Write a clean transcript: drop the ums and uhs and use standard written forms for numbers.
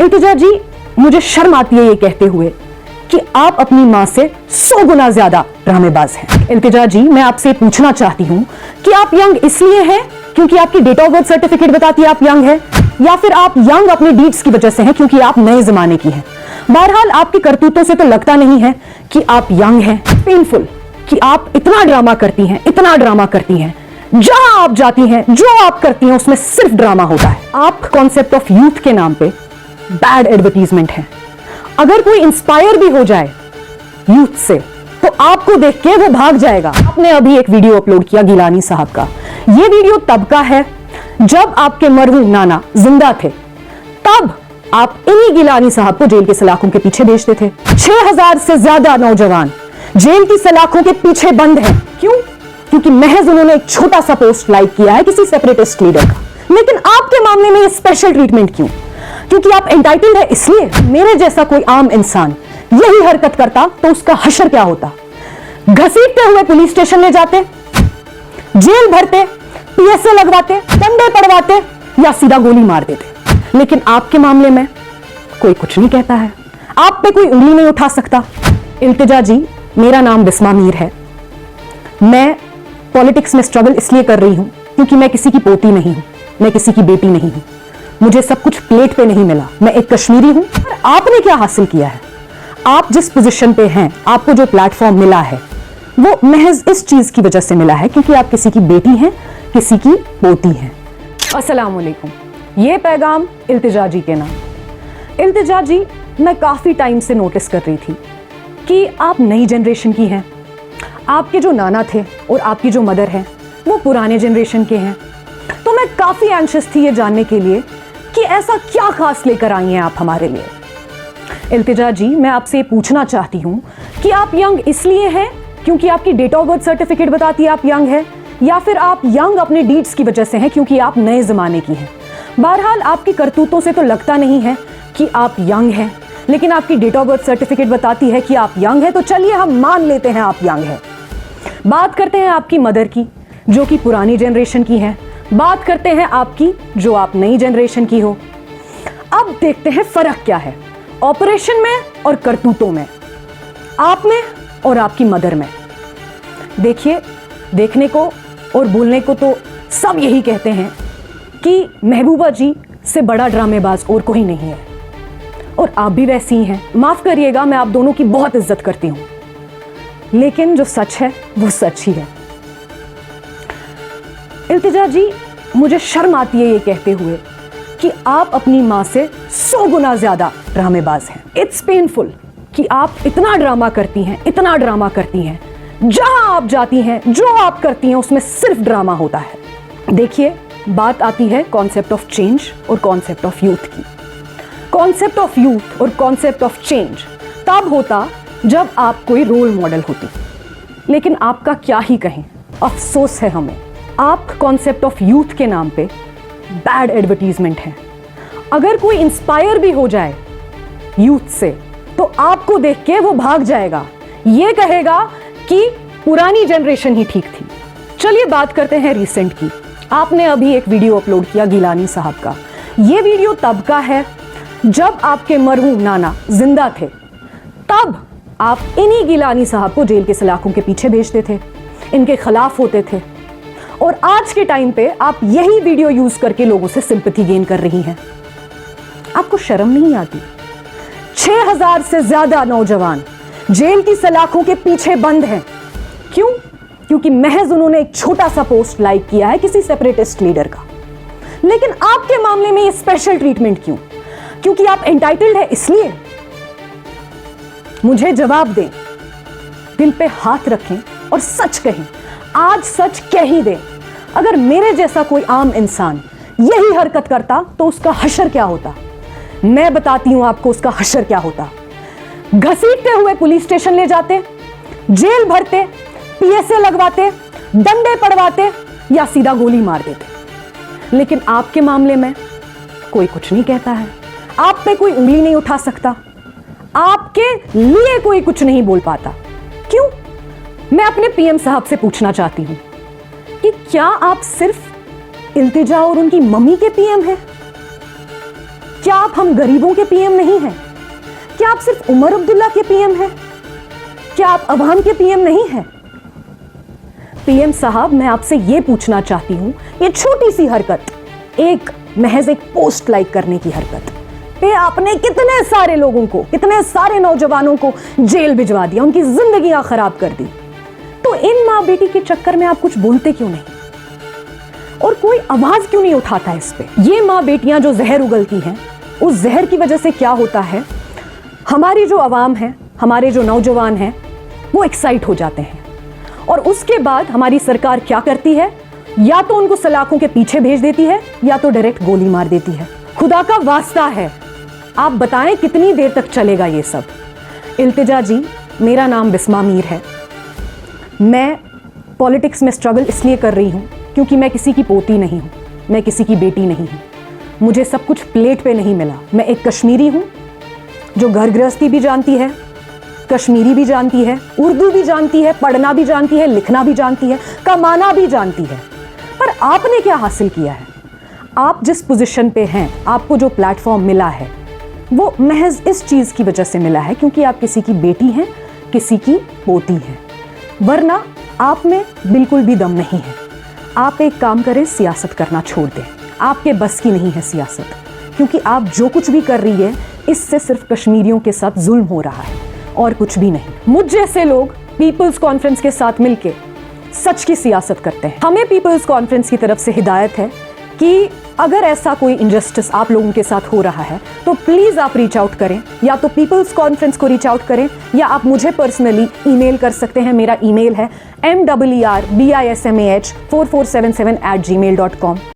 इल्तिजा जी, मुझे शर्म आती है ये कहते हुए कि आप अपनी मां से 100 गुना ज्यादा ड्रामेबाज हैं। इल्तिजा जी, मैं आपसे पूछना चाहती हूं कि आप यंग इसलिए हैं क्योंकि आपकी डेट ऑफ बर्थ सर्टिफिकेट बताती है आप यंग हैं, या फिर आप यंग अपने डीड्स की वजह से हैं क्योंकि आप नए जमाने की हैं। बहरहाल आपकी करतूतों से तो लगता नहीं है कि आप यंग हैं। पेनफुल कि आप इतना ड्रामा करती हैं, इतना ड्रामा करती हैं। जहां आप जाती हैं, जो आप करती हैं उसमें सिर्फ ड्रामा होता है। आप कॉन्सेप्ट ऑफ यूथ के नाम पे बैड एडवर्टीजमेंट है। अगर कोई इंस्पायर भी हो जाए यूथ से तो आपको देख के वो भाग जाएगा। आपने अभी एक वीडियो अपलोड किया गिलानी साहब का। ये वीडियो तब का है जब आपके मरहूम नाना जिंदा थे, तब आप इन्हीं गिलानी साहब को जेल के सलाखों के पीछे भेजते थे। 6000 से ज्यादा नौजवान जेल की सलाखों के पीछे बंद हैं। क्यों? क्योंकि महज उन्होंने एक छोटा सा पोस्ट लाइक किया है किसी सेपरेटिस्ट लीडर का। लेकिन आपके मामले में ये स्पेशल ट्रीटमेंट क्यों? क्योंकि आप एंटाइटल्ड है इसलिए? मेरे जैसा कोई आम इंसान यही हरकत करता तो उसका हशर क्या होता? घसीटते हुए पुलिस स्टेशन ले जाते, जेल भरते, पीएसए लगवाते, डंडे पड़वाते या सीधा गोली मार देते। लेकिन आपके मामले में कोई कुछ नहीं कहता है, आप पे कोई उंगली नहीं उठा सकता। इल्तिजा जी, मेरा नाम बिस्मा मीर है। मैं पॉलिटिक्स में स्ट्रगल इसलिए कर रही हूं क्योंकि मैं किसी की पोती नहीं हूं, मैं किसी की बेटी नहीं हूं। मुझे सब कुछ प्लेट पे नहीं मिला। मैं एक कश्मीरी हूं। और आपने क्या हासिल किया है? आप जिस पोजीशन पे हैं, आपको जो प्लेटफॉर्म मिला है वो महज इस चीज की वजह से मिला है क्योंकि आप किसी की बेटी हैं, किसी की पोती हैं। अस्सलाम वालेकुम। ये पैगाम इल्तिजा जी के नाम। इल्तिजा जी, मैं काफी टाइम से नोटिस कर रही थी कि आप नई जनरेशन की हैं। आपके जो नाना थे और आपकी जो मदर है वो पुराने जनरेशन के हैं। तो मैं काफी एंशियस थी ये जानने के लिए कि ऐसा क्या खास लेकर आई हैं आप हमारे लिए। इल्तिजा जी, मैं आपसे पूछना चाहती हूं कि आप यंग इसलिए हैं क्योंकि आपकी डेट ऑफ बर्थ सर्टिफिकेट बताती है आप यंग हैं, या फिर आप यंग अपने डीड्स की वजह से हैं क्योंकि आप नए जमाने की हैं। बहरहाल आपकी करतूतों से तो लगता नहीं है कि आप यंग हैं, लेकिन आपकी डेट ऑफ बर्थ सर्टिफिकेट बताती है कि आप यंग हैं। तो चलिए हम मान लेते हैं आप यंग हैं। बात करते हैं आपकी मदर की जो कि पुरानी जनरेशन की है। बात करते हैं आपकी जो आप नई जनरेशन की हो। अब देखते हैं फर्क क्या है ऑपरेशन में और करतूतों में, आप में और आपकी मदर में। देखिए, देखने को और बोलने को तो सब यही कहते हैं कि महबूबा जी से बड़ा ड्रामेबाज और कोई नहीं है, और आप भी वैसी ही हैं। माफ करिएगा, मैं आप दोनों की बहुत इज्जत करती हूं, लेकिन जो सच है वो सच ही है। इल्तिजा जी, मुझे शर्म आती है ये कहते हुए कि आप अपनी मां से 100 गुना ज्यादा ड्रामेबाज हैं। इट्स पेनफुल कि आप इतना ड्रामा करती हैं, इतना ड्रामा करती हैं। जहां आप जाती हैं, जो आप करती हैं उसमें सिर्फ ड्रामा होता है। देखिए, बात आती है कॉन्सेप्ट ऑफ चेंज और कॉन्सेप्ट ऑफ यूथ की। कॉन्सेप्ट ऑफ यूथ और कॉन्सेप्ट ऑफ चेंज तब होता जब आप कोई रोल मॉडल होती, लेकिन आपका क्या ही कहें, अफसोस है हमें। आप कॉन्सेप्ट ऑफ यूथ के नाम पे बैड एडवर्टीजमेंट है। अगर कोई इंस्पायर भी हो जाए यूथ से तो आपको देख के वो भाग जाएगा, ये कहेगा कि पुरानी जनरेशन ही ठीक थी। चलिए बात करते हैं रिसेंट की। आपने अभी एक वीडियो अपलोड किया गिलानी साहब का। ये वीडियो तब का है जब आपके मरहूम नाना जिंदा थे, तब आप इन्हीं गिलानी साहब को जेल के सलाखों के पीछे भेजते थे, इनके खिलाफ होते थे, और आज के टाइम पे आप यही वीडियो यूज करके लोगों से सिंपैथी गेन कर रही हैं। आपको शर्म नहीं आती? 6000 से ज्यादा नौजवान जेल की सलाखों के पीछे बंद हैं। क्यों? क्योंकि महज उन्होंने एक छोटा सा पोस्ट लाइक किया है किसी सेपरेटिस्ट लीडर का। लेकिन आपके मामले में ये स्पेशल ट्रीटमेंट क्यों? क्योंकि आप एंटाइटल्ड है इसलिए? मुझे जवाब दें, दिल पे हाथ रखें और सच कहें। आज सच कह ही दें। अगर मेरे जैसा कोई आम इंसान यही हरकत करता तो उसका हशर क्या होता? मैं बताती हूं आपको उसका हशर क्या होता। घसीटते हुए पुलिस स्टेशन ले जाते, जेल भरते, पीएसए लगवाते, डंडे पड़वाते या सीधा गोली मार देते। लेकिन आपके मामले में कोई कुछ नहीं कहता है, आप पे कोई उंगली नहीं उठा सकता, आपके लिए कोई कुछ नहीं बोल पाता। क्यों? मैं अपने पीएम साहब से पूछना चाहती हूं कि क्या आप सिर्फ इल्तिजा और उनकी मम्मी के पीएम हैं? क्या आप हम गरीबों के पीएम नहीं हैं? क्या आप सिर्फ उमर अब्दुल्ला के पीएम हैं? क्या आप अवाम के पीएम नहीं हैं? पीएम साहब, मैं आपसे यह पूछना चाहती हूं, ये छोटी सी हरकत, महज एक पोस्ट लाइक करने की हरकत पे आपने कितने सारे लोगों को, कितने सारे नौजवानों को जेल भिजवा दिया, उनकी जिंदगियां खराब कर दी। तो इन माँ बेटी के चक्कर में आप कुछ बोलते क्यों नहीं और कोई आवाज क्यों नहीं उठाता इस पे? ये माँ बेटियां जो जहर उगलती हैं, उस जहर की वजह से क्या होता है, हमारी जो आवाम है, हमारे जो नौजवान हैं, वो एक्साइट हो जाते हैं और उसके बाद हमारी सरकार क्या करती है, या तो उनको सलाखों के पीछे भेज देती है या तो डायरेक्ट गोली मार देती है। खुदा का वास्ता है, आप बताएं कितनी देर तक चलेगा ये सब? इल्तिजा जी, मेरा नाम बिस्मा मीर है। मैं पॉलिटिक्स में स्ट्रगल इसलिए कर रही हूं क्योंकि मैं किसी की पोती नहीं हूं, मैं किसी की बेटी नहीं हूं, मुझे सब कुछ प्लेट पे नहीं मिला। मैं एक कश्मीरी हूं जो घर गृहस्थी भी जानती है, कश्मीरी भी जानती है, उर्दू भी जानती है, पढ़ना भी जानती है, लिखना भी जानती है, कमाना भी जानती है। पर आपने क्या हासिल किया है? आप जिस पोजीशन पे हैं, आपको जो प्लेटफॉर्म मिला है, वो महज इस चीज की वजह से मिला है क्योंकि आप किसी की बेटी हैं, किसी की पोती हैं, वरना आप में बिल्कुल भी दम नहीं है। आप एक काम करें, सियासत करना छोड़ दें। आपके बस की नहीं है सियासत, क्योंकि आप जो कुछ भी कर रही है, इससे सिर्फ कश्मीरियों के साथ जुल्म हो रहा है और कुछ भी नहीं। मुझ जैसे लोग पीपल्स कॉन्फ्रेंस के साथ मिलकर सच की सियासत करते हैं। हमें पीपल्स कॉन्फ्रेंस की तरफ से हिदायत है कि अगर ऐसा कोई इनजस्टिस आप लोगों के साथ हो रहा है तो प्लीज आप रीच आउट करें, या तो पीपल्स कॉन्फ्रेंस को रीच आउट करें या आप मुझे पर्सनली ईमेल कर सकते हैं। मेरा ईमेल है merbismah4477@gmail.com।